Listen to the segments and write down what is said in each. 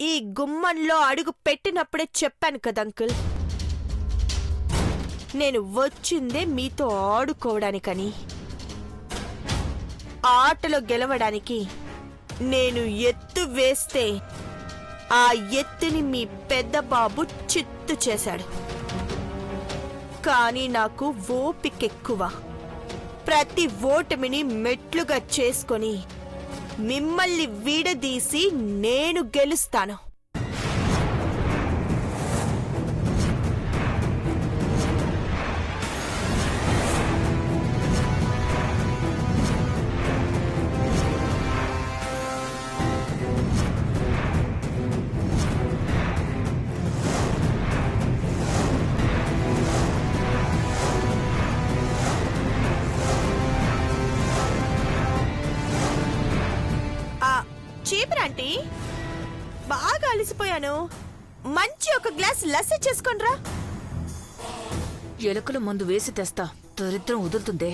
ఈ గుమ్మంలో అడుగు పెట్టినప్పుడే చెప్పాను కదా అంకుల్, నేను వచ్చిందే మీతో ఆడుకోవడానికని. ఆటలో గెలవడానికి నేను ఎత్తు వేస్తే ఆ ఎత్తుని మీ పెద్ద బాబు చిత్తు చేశాడు. కానీ నాకు ఓపికెక్కువ. ప్రతి ఓటమిని మెట్లుగా చేసుకొని మిమ్మల్ని విడదీసి నేను గెలుస్తాను. చీపరాంటీ, బాగా అలసిపోయాను. మంచి ఒక గ్లాస్ లస్సీ చేసుకొనిరా. ఎలుకల మందు వేసి తెస్తా, దరిద్రం వదులుతుందే.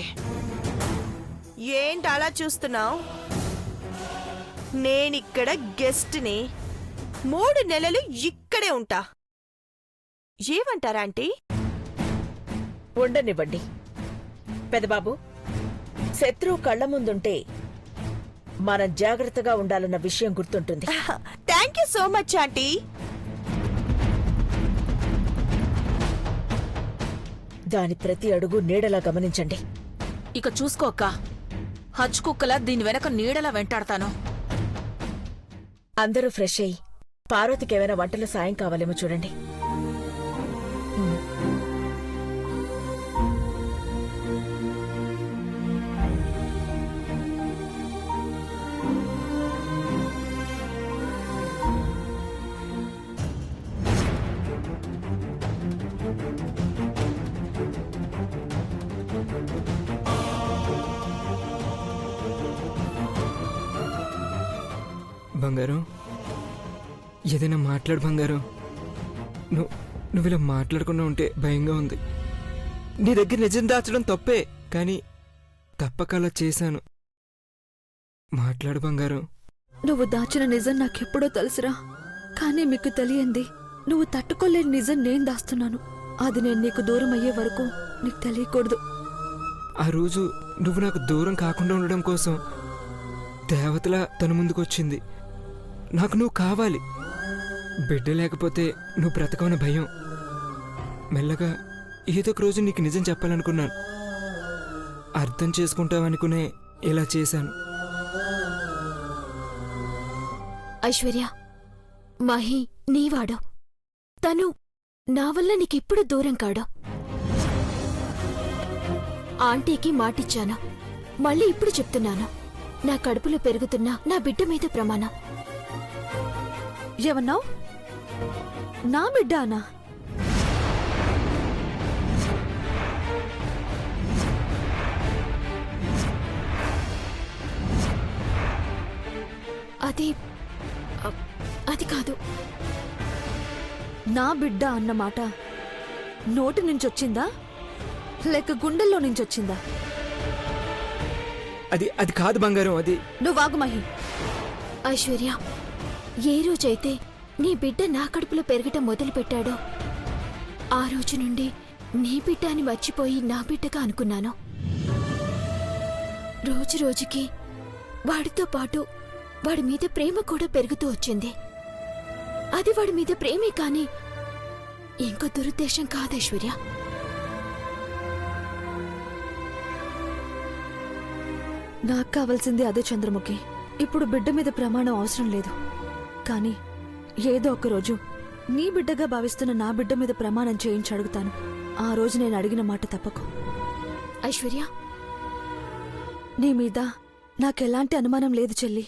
ఏంటి అలా చూస్తున్నావు? నేనిక్కడ గెస్ట్ని. 3 నెలలు ఇక్కడే ఉంటా. ఏమంటారా ఆంటీ? ఉండనివ్వండి పెదబాబు. శత్రువు కళ్ల ముందుంటే మనం జాగ్రత్తగా ఉండాలన్న విషయం గుర్తుంటుంది. Thank you so much aunty. దాని ప్రతి అడుగు నీడలా గమనించండి. ఇక చూసుకోక్క, హజ్ కుక్కలా దీని వెనక నీడలా వెంటాడతాను. అందరూ ఫ్రెష్ అయ్యి పార్వతికి ఏమైనా వంటల సాయం కావాలేమో చూడండి. బంగారం, ఏదైనా మాట్లాడు బంగారం. నువ్వు ఇలా మాట్లాడకుండా ఉంటే భయంగా ఉంది. నీ దగ్గర నిజం దాచడం తప్పే, కానీ తప్పక అలా చేశాను. మాట్లాడు బంగారం. నువ్వు దాచిన నిజం నాకెప్పుడో తెలుసురా, కానీ మీకు తెలియంది నువ్వు తట్టుకోలేని నిజం నేను దాస్తున్నాను. అది నేను నీకు దూరం అయ్యే వరకు నీకు తెలియకూడదు. ఆ రోజు నువ్వు నాకు దూరం కాకుండా ఉండడం కోసం దేవతలా తన ముందుకొచ్చింది. నాకు నువ్వు కావాలి. బిడ్డ లేకపోతే నువ్వు బ్రతకవని భయం. మెల్లగా ఏదో ఒక రోజు నీకు నిజం చెప్పాలనుకున్నాను. అర్థం చేసుకుంటావనుకునే ఇలా చేశాను. ఐశ్వర్య, మహి నీవాడో. తను నా వల్ల నీకెప్పుడు దూరం కాడో. ఆంటీకి మాటిచ్చాను, మళ్ళీ ఇప్పుడు చెప్తున్నాను. నా కడుపులో పెరుగుతున్న నా బిడ్డ మీద ప్రమాణం. ఏమన్నావు? నా బిడ్డ అనా? అది కాదు. నా బిడ్డ అన్నమాట నోటి నుంచొచ్చిందా లేక గుండెల్లో నుంచొచ్చిందా? అది కాదు బంగారం. అది నువ్వాగు మహి. ఐశ్వర్య, ఏ రోజైతే నీ బిడ్డ నా కడుపులో పెరగటం మొదలుపెట్టాడో ఆ రోజు నుండి నీ బిడ్డ అని మర్చిపోయి నా బిడ్డగా అనుకున్నాను. రోజు రోజుకి వాడితో పాటు వాడి మీద ప్రేమ కూడా పెరుగుతూ వచ్చింది. అది వాడి మీద ప్రేమే కాని ఇంకో దురుద్దేశం కాదు ఐశ్వర్య. నాకు కావాల్సింది అదే చంద్రముఖి. ఇప్పుడు బిడ్డ మీద ప్రమాణం అవసరం లేదు, కానీ ఏదో ఒకరోజు నీ బిడ్డగా భావిస్తున్న నా బిడ్డ మీద ప్రమాణం చేయించి అడుగుతాను. ఆ రోజు నేను అడిగిన మాట తప్పకు. ఐశ్వర్య, నీ మీద నాకెలాంటి అనుమానం లేదు చెల్లి.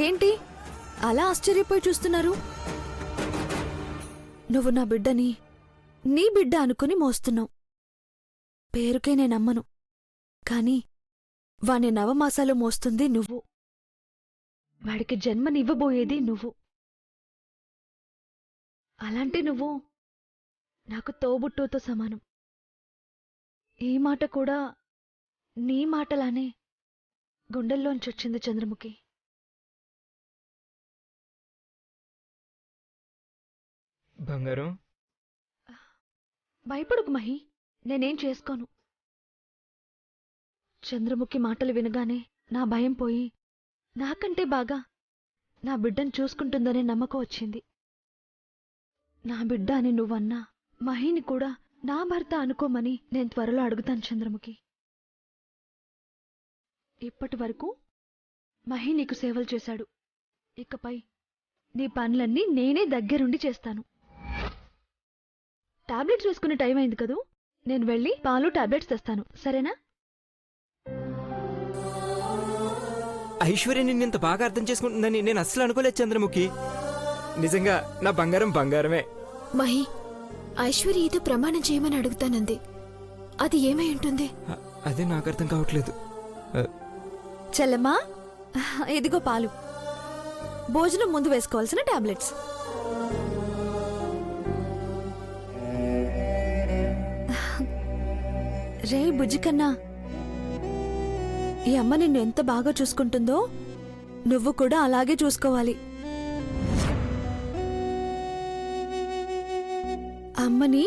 ఏంటి అలా ఆశ్చర్యపోయి చూస్తున్నారు? నువ్వు నా బిడ్డని నీ బిడ్డ అనుకుని మోస్తున్నావు. పేరుకే నేనమ్మను, కాని వాణ్ణి నవమాసాలు మోస్తుంది నువ్వు. వాడికి జన్మనివ్వబోయేది నువ్వు. అలాంటి నువ్వు నాకు తోబుట్టుతో సమానం. ఈ మాట కూడా నీ మాటలానే గుండెల్లోంచి వచ్చింది చంద్రముఖి. బంగారం, భయపడుకు మహి, నేనేం చేసుకోను. చంద్రముఖి మాటలు వినగానే నా భయం పోయి నాకంటే బాగా నా బిడ్డను చూసుకుంటుందనే నమ్మకం వచ్చింది. నా బిడ్డ అని నువ్వన్నా మహిని కూడా నా భర్త అనుకోమని నేను త్వరలో అడుగుతాను చంద్రముఖి. ఇప్పటి వరకు మహి నీకు సేవలు చేశాడు. ఇకపై నీ పనులన్నీ నేనే దగ్గరుండి చేస్తాను. టాబ్లెట్స్ వేసుకునే టైం అయింది కదూ, నేను వెళ్ళి పాలు టాబ్లెట్స్ తెస్తాను, సరేనా? ఐశ్వర్య నిన్నింత బాగా అర్థం చేసుకుంటుందని నేను అస్సలు అనుకోలేదు చంద్రముఖి. నిజంగా నా బంగారం బంగారమే. మహి, ఐశ్వర్య ఏదో ప్రమాణం చేయమని అడుగుతానంది. అది ఏమై ఉంటుంది? అదే నాకు అర్థం కావట్లేదు. చెల్లమ్మా, ఇదిగో పాలు, భోజనం ముందు వేసుకోవాల్సిన టాబ్లెట్స్. రే బుజ్జి కన్నా, ఈ అమ్మ నిన్ను ఎంత బాగా చూసుకుంటుందో నువ్వు కూడా అలాగే చూసుకోవాలి. అమ్మని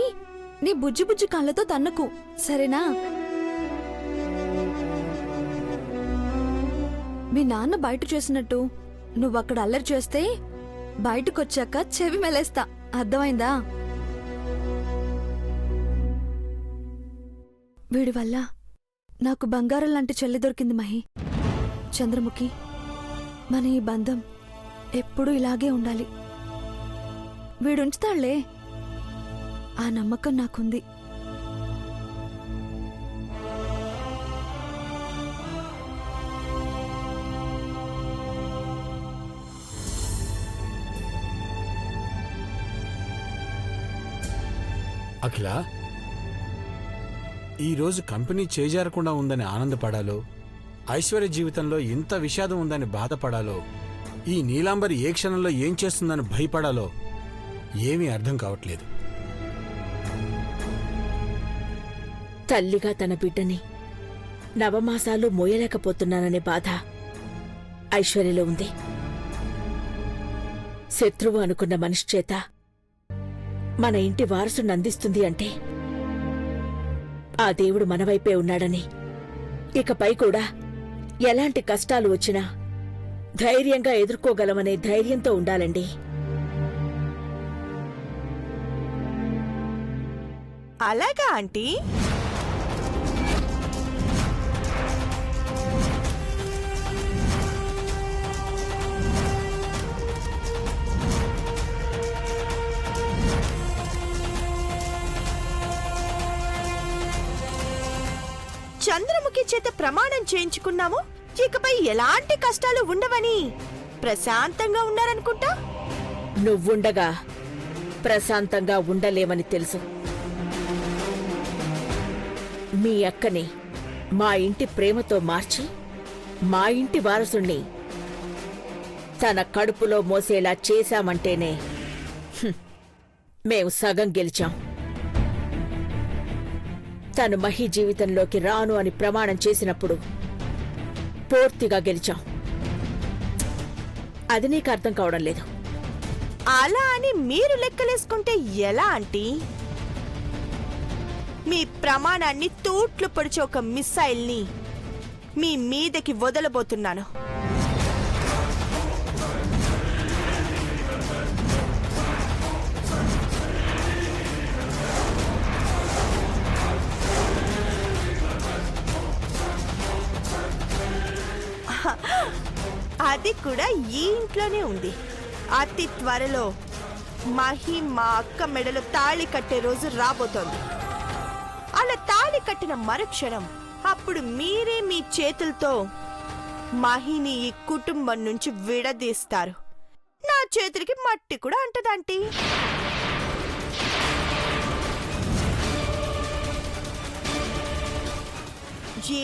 నీ బుజ్జి బుజ్జి కళ్ళతో తన్నకు, సరేనా? మీ నాన్న బయట చేసినట్టు నువ్వక్కడ అల్లరి చేస్తే బయటకొచ్చాక చెవి మెలేస్తా, అర్థమైందా? వీడి వల్ల నాకు బంగారం లాంటి చెల్లి దొరికింది మహి. చంద్రముఖి, మన ఈ బంధం ఎప్పుడూ ఇలాగే ఉండాలి. వీడుంచుతాళ్లే, ఆ నమ్మకం నాకుంది. అఖిల, ఈరోజు కంపెనీ చేజారకుండా ఉందని ఆనందపడాలో, ఐశ్వర్య జీవితంలో ఇంత విషాదం ఉందని బాధపడాలో, ఈ నీలాంబరి ఏ క్షణంలో ఏం చేస్తుందని భయపడాలో ఏమీ అర్థం కావట్లేదు. తల్లిగా తన బిడ్డని నవమాసాలు మోయలేకపోతున్నాననే బాధ ఐశ్వర్యలో ఉంది. శత్రువు అనుకున్న మనిషి చేత మన ఇంటి వారసుని అందిస్తుంది అంటే ఆ దేవుడు మనవైపే ఉన్నాడని, ఇకపై కూడా ఎలాంటి కష్టాలు వచ్చినా ధైర్యంగా ఎదుర్కోగలమనే ధైర్యంతో ఉండాలండి. అలాగా ఆంటీ? చంద్రముఖి చేత ప్రమాణం చేయించుకున్నాము, ఇకపై ఎలాంటి కష్టాలు ఉండవని ప్రశాంతంగా ఉన్నారనుకుంటా. నువ్వుండగా ప్రశాంతంగా ఉండలేమని తెలుసు. మీ అక్కని మా ఇంటి ప్రేమతో మార్చి మా ఇంటి వారసుణ్ణి తన కడుపులో మోసేలా చేశామంటేనే మేం సగం గెలిచాం. తను మహి జీవితంలోకి రాను అని ప్రమాణం చేసినప్పుడు పూర్తిగా గెలిచాం. అది నీకు అర్థం కావడం లేదు. అలా అని మీరు లెక్కలేసుకుంటే ఎలా ఆంటీ? మీ ప్రమాణాన్ని తూట్లు పొడిచే ఒక మిస్సైల్ని మీ మీదకి వదలబోతున్నాను. అది కూడా ఈ ఇంట్లోనే ఉంది. అతి త్వరలో మహి మా అక్క మెడలో తాళి కట్టే రోజు రాబోతోంది. అలా తాళి కట్టిన మరుక్షణం అప్పుడు మీరే మీ చేతులతో మహిని ఈ కుటుంబం నుంచి విడదీస్తారు. నా చేతులకి మట్టి కూడా అంటదంటీ.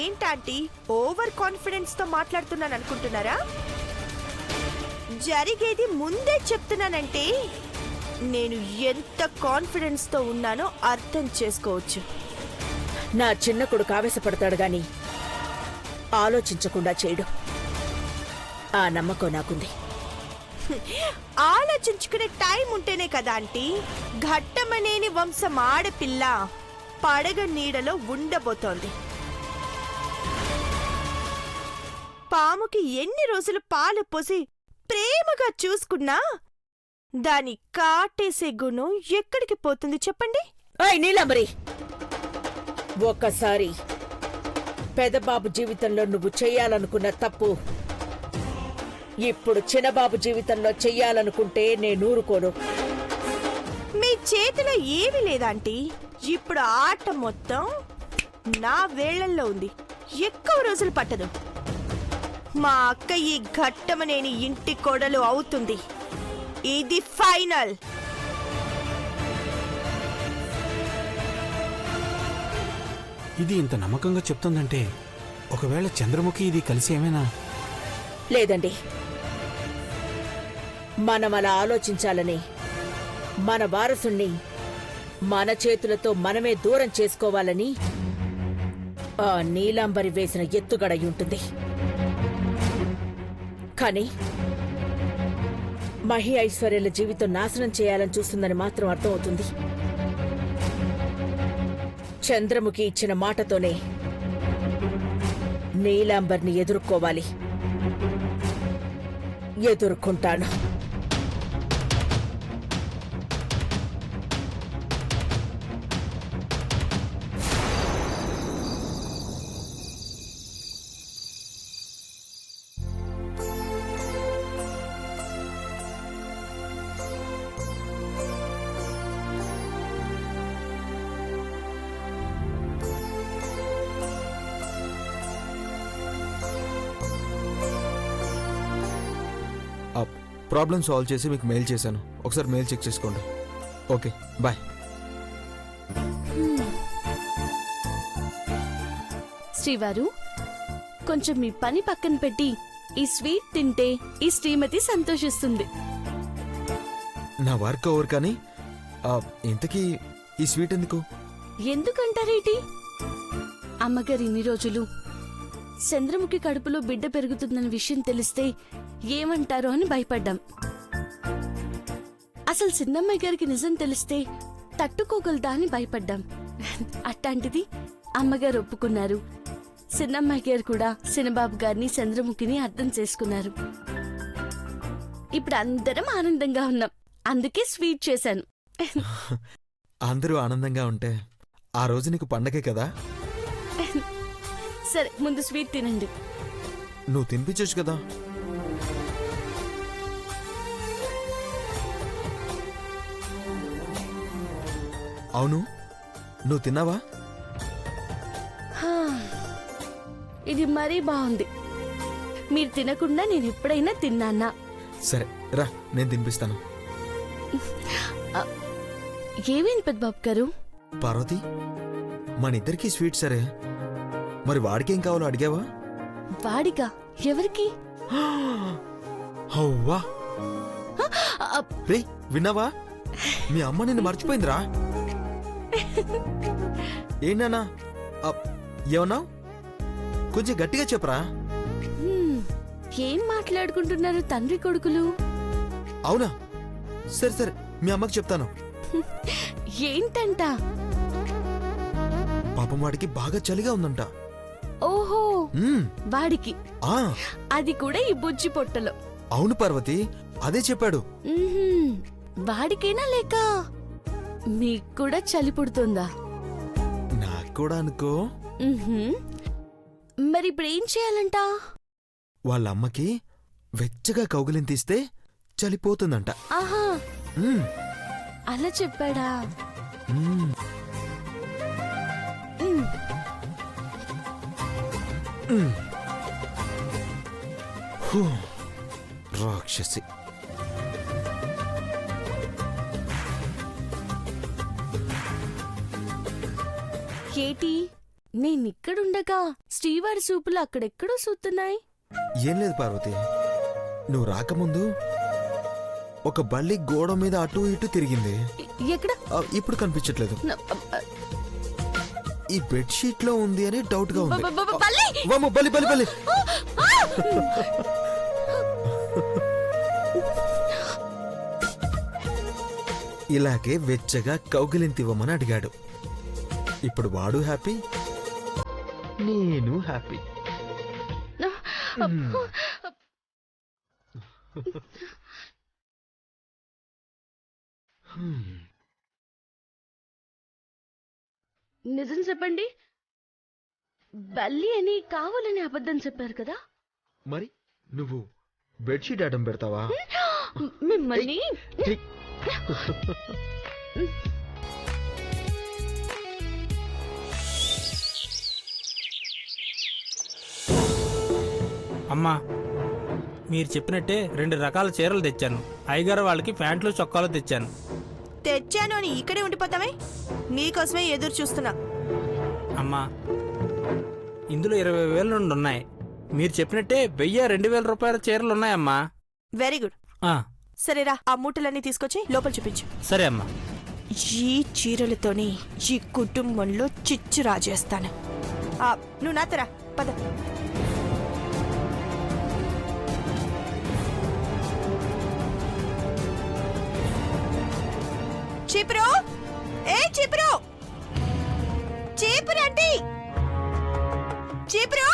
ఏంటంటీ ఓవర్ కాన్ఫిడెన్స్ తో మాట్లాడుతున్నాను అనుకుంటున్నారా? జరిగేది ముందే చెప్తున్నానంటే నేను ఎంత కాన్ఫిడెన్స్ తో ఉన్నానో అర్థం చేసుకోవచ్చు. నా చిన్న కొడుకు ఆవేశపడతాడు గాని ఆలోచించకుండా చేయడు. ఆ నమ్మకం నాకుంది. ఆలోచించుకునే టైం ఉంటేనే కదా ఆంటీ ఘట్టమనేని వంశం ఆడపిల్ల పడగ నీడలో ఉండబోతోంది. పాముకి ఎన్ని రోజులు పాలు పోసి ప్రేమగా చూసుకున్నా దాని కాటేసే గుణం ఎక్కడికి పోతుంది చెప్పండి? ఓయ్ నీలాంబరి, ఒక్కసారి పెదబాబు జీవితంలో నువ్వు చెయ్యాలనుకున్న తప్పు ఇప్పుడు చిన్నబాబు జీవితంలో చెయ్యాలనుకుంటే నేనూరుకోను. మీ చేతిలో ఏమీ లేదాంటీ. ఇప్పుడు ఆట మొత్తం నా వేళ్లల్లో ఉంది. ఎక్కువ రోజులు పట్టదు. మా అక్క ఈ ఘట్టమనేని ఇంటి కోడలు అవుతుంది. ఇది ఫైనల్. ఇది ఇంత నమ్మకంగా చెప్తుందంటే ఒకవేళ చంద్రముఖి ఇది కలిసి ఏమైనా? లేదండి, మనం అలా ఆలోచించాలని మన వారసుణ్ణి మన చేతులతో మనమే దూరం చేసుకోవాలని ఆ నీలాంబరి వేసిన ఎత్తుగడ ఉంటుంది. కానీ మహి ఐశ్వర్యాల జీవితం నాశనం చేయాలని చూస్తుందని మాత్రం అర్థమవుతుంది. చంద్రముఖి ఇచ్చిన మాటతోనే నీలాంబర్ని ఎదుర్కోవాలి. ఎదుర్కొంటాను. ప్రాబ్లం సాల్వ్ చేసి మీకు మెయిల్ చేశాను. ఒకసారి మెయిల్ చెక్ చేసుకోండి. Okay, bye. శ్రీవారు, కొంచెం మీ పని పక్కన పెట్టి ఈ స్వీట్ తింటే ఈ శ్రీమతి సంతోషిస్తుంది. నా వర్క్ ఓవర్ కానీ ఇంతకీ ఈ స్వీట్ ఎందుకు? ఎందుకంటారేటి? అమ్మగారు ఇన్ని రోజులు చంద్రముఖి కడుపులో బిడ్డ పెరుగుతుందన్న విషయం తెలిస్తే ఏమంటారో అని భయపడ్డాం. అసలు చిన్నమ్మాయి గారికి నిజం తెలిస్తే తట్టుకోగలదా అని భయపడ్డాం. అట్లాంటిది అమ్మగారు ఒప్పుకున్నారు. చిన్నమ్మాయి గారు కూడా చిన్నబాబు గారిని చంద్రముఖిని అర్థం చేసుకున్నారు. ఇప్పుడు అందరం ఆనందంగా ఉన్నాం. అందుకే స్వీట్ చేశాను. అందరూ ఆనందంగా ఉంటే ఆ రోజు నీకు పండగే కదా. సరే, ముందు స్వీట్ తినండి. నువ్వు తినిపించొచ్చు కదా. అవును, నువ్వు తిన్నావా? ఇది మరీ బాగుంది. మీరు తినకుండా నేను ఎప్పుడైనా తిన్నానా? సరే రా, నేను తినిపిస్తాను. ఏమైంది పెద్దబాబు గారు? పార్వతి, మన ఇద్దరికి స్వీట్ సరే, మరి వాడికేం కావాలో అడిగావా? వాడిగా? ఎవరికి? హవ్వా. రే, విన్నావా? మీ అమ్మ నిన్ను మర్చిపోయిందిరా. ఏంటన్నా ఏమన్నావు? కొంచెం గట్టిగా చెప్పరా. ఏం మాట్లాడుకుంటున్నారు తండ్రి కొడుకులు? అవునా? సరే సరే, మీ అమ్మకి చెప్తాను. ఏంటంట? పాపం వాడికి బాగా చలిగా ఉందంట. ఓహో, వాడికి అది కూడా ఈ బుజ్జి పొట్టలో. అవును పార్వతి, అదే చెప్పాడు. వాడికేనా లేక మీకు కూడా చలి పుడుతుందా? నాకు కూడా అనుకో. మరి ఇప్పుడు ఏం చేయాలంట? వాళ్ళ అమ్మకి వెచ్చగా కౌగిలిని తీస్తే చలిపోతుందంట. ఆహా, అలా చెప్పాడా? రాక్షసి. ఏటి, నేనిక్కడుండగా శ్రీవారి సూపులు అక్కడెక్కడో సూతున్నాయి. ఏం లేదు పార్వతి, నువ్వు రాకముందు ఒక బల్లి గోడ మీద అటు ఇటు తిరిగింది. ఎక్కడ ఇప్పుడు కనిపించట్లేదు. న- ఈ బెడ్షీట్ లో ఉంది అని డౌట్ గా ఉంది. బల్లి! వామ్మో, బల్లి బల్లి బల్లి. ఇలాగే వెచ్చగా కౌగిలింతివ్వమని అడిగాడు. ఇప్పుడు వాడు హ్యాపీ, నేను హ్యాపీ. నిజం చెప్పండి, బల్లి అని కావాలని అబద్ధం చెప్పారు కదా. మరి నువ్వు బెడ్షీట్ అడ్డం పెడతావా? మిమ్మల్ని అమ్మా, మీరు చెప్పినట్టే 2 రకాల చీరలు తెచ్చాను. అయ్యగారు వాళ్ళకి ప్యాంట్లు చొక్కాలు తెచ్చాను. తెచ్చాను అని ఇక్కడే ఉండిపోతామే, నీకోసమే ఎదురు చూస్తున్నా. అమ్మా, ఇందులో 20,000 నుండి ఉన్నాయి. మీరు చెప్పినట్టే 1000-2000 రూపాయల చీరలు ఉన్నాయమ్మా. Very good. ఆ, సరేరా, ఆ మూటలన్నీ తీసుకొచ్చి లోపల చూపించు. సరే అమ్మా. ఈ చీరలతోని ఈ కుటుంబంలో చిచ్చు రాజేస్తాను. నువ్వు నాతరా పద. చీపురు, ఏ చీపురు, చీపురండి, చీపురు,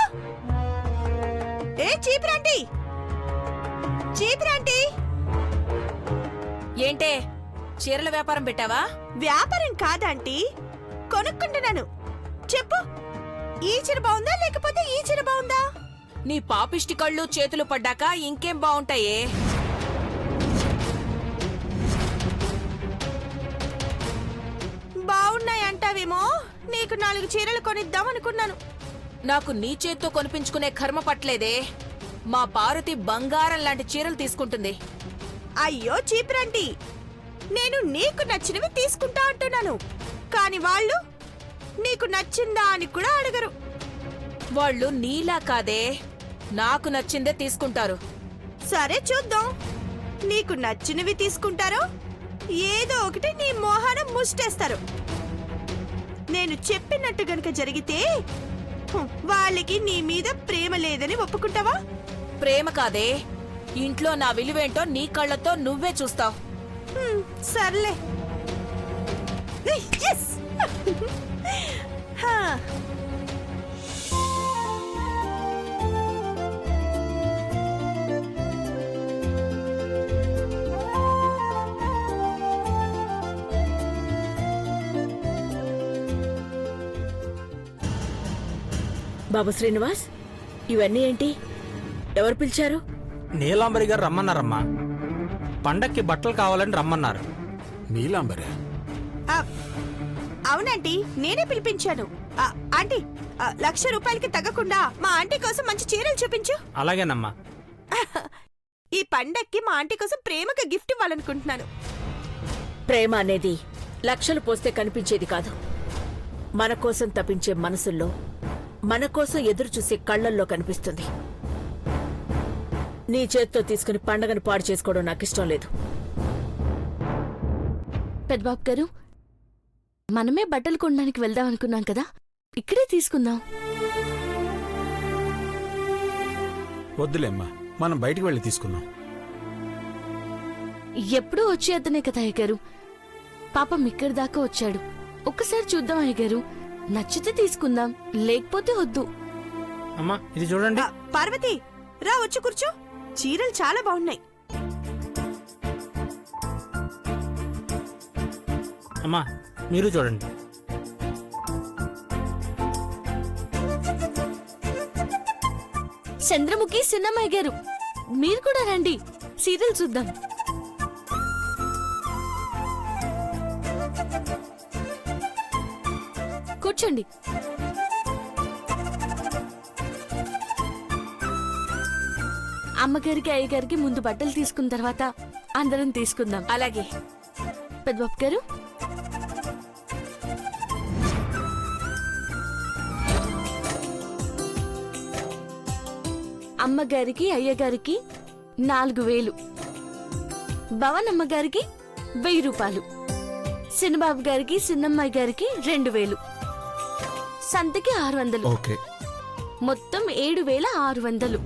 ఏ చీపురండి, చీపురండి. ఏంటే చీరల వ్యాపారం పెట్టావా? వ్యాపారం కాదంటీ, కొనుక్కుంటున్నాను. చెప్పు, ఈ చీర బాగుందా లేకపోతే ఈ చీర బాగుందా? నీ పాపిష్టి కళ్ళు చేతులు పడ్డాక ఇంకేం బావుంటాయే? బాగున్నాయంటావేమో, నీకు 4 చీరలు కొనిద్దాం అనుకున్నాను. నాకు నీ చేత్తో కొనిపించుకునే కర్మ పట్లేదే. మా పార్వతి బంగారం లాంటి చీరలు తీసుకుంటుంది. అయ్యో చీపురంటీ, నేను నీకు నచ్చినవి తీసుకుంటా అంటున్నాను, కాని వాళ్ళు నీకు నచ్చిందా అని కూడా అడగరు. వాళ్ళు నీలా కాదే, నాకు నచ్చిందే తీసుకుంటారు. సరే చూద్దాం, నీకు నచ్చినవి తీసుకుంటారో ఏదో ఒకటి నీ మోహన ముష్టేస్తారు. నేను చెప్పినట్టు గనుక జరిగితే వాళ్ళకి నీ మీద ప్రేమ లేదని ఒప్పుకుంటావా? ప్రేమ కాదే, ఇంట్లో నా విలువేంటో నీ కళ్ళతో నువ్వే చూస్తావు. సర్లే. yes! హా. బాబు శ్రీనివాస్, ఇవన్నీ ఏంటి? ఎవరు పిలిచారు? నీలాంబరి గారు రమ్మన్నారమ్మా. పండక్కి బట్టలు కావాలని రమ్మన్నారు. నీలాంబరే? అవునంటీ, నేనే పిలిపించాను. ఆంటీ, 1,00,000 రూపాయలకి తగ్గకుండా మా ఆంటీ కోసం మంచి చీరలు చూపించు. అలాగేనమ్మా. ఈ పండక్కి మా ఆంటీ కోసం ప్రేమగా గిఫ్ట్ ఇవ్వాలనుకుంటున్నాను. ప్రేమ అనేది లక్షలు పోస్తే కనిపించేది కాదు. మన కోసం తపించే మనసుల్లో, మన కోసం ఎదురు చూసే కళ్ళల్లో కనిపిస్తుంది. నీ చేత్తో తీసుకుని పండగను పాడు చేసుకోవడం నాకిష్టం లేదు. పెద్దబాబు గారు, మనమే బట్టలు కొనడానికి వెళ్దాం అనుకున్నాం కదా, ఇక్కడే తీసుకుందాం. వద్దులేమ్మా, మనం బయటికి వెళ్ళి తీసుకుందాం. ఎప్పుడూ వచ్చేద్దనే కదా అయ్యగారు, పాపం ఇక్కడి దాకా వచ్చాడు. ఒక్కసారి చూద్దాం అయ్యగారు, నచ్చితే తీసుకుందాం, లేకపోతే వద్దు. అమ్మా, ఇది చూడండి. పార్వతి, రా వచ్చి కూర్చో. చీరలు చాలా బాగున్నాయి. అమ్మా, మీరు చూడండి. చంద్రముఖి, సిన్నమ్మాయి గారు, మీరు కూడా రండి, సీరియల్ చూద్దాం. కూర్చోండి. అమ్మగారికి అయ్యగారికి ముందు బట్టలు తీసుకున్న తర్వాత అందరం తీసుకుందాం. అలాగే. పెద్దబాబు గారు, అమ్మగారికి అయ్యగారికి 4,000, భవనమ్మ గారికి 1000 రూపాయలు, చిన్నబాబు గారికి చిన్నమ్మాయి గారికి 2000, సంతకి 600, ఓకే మొత్తం 7600.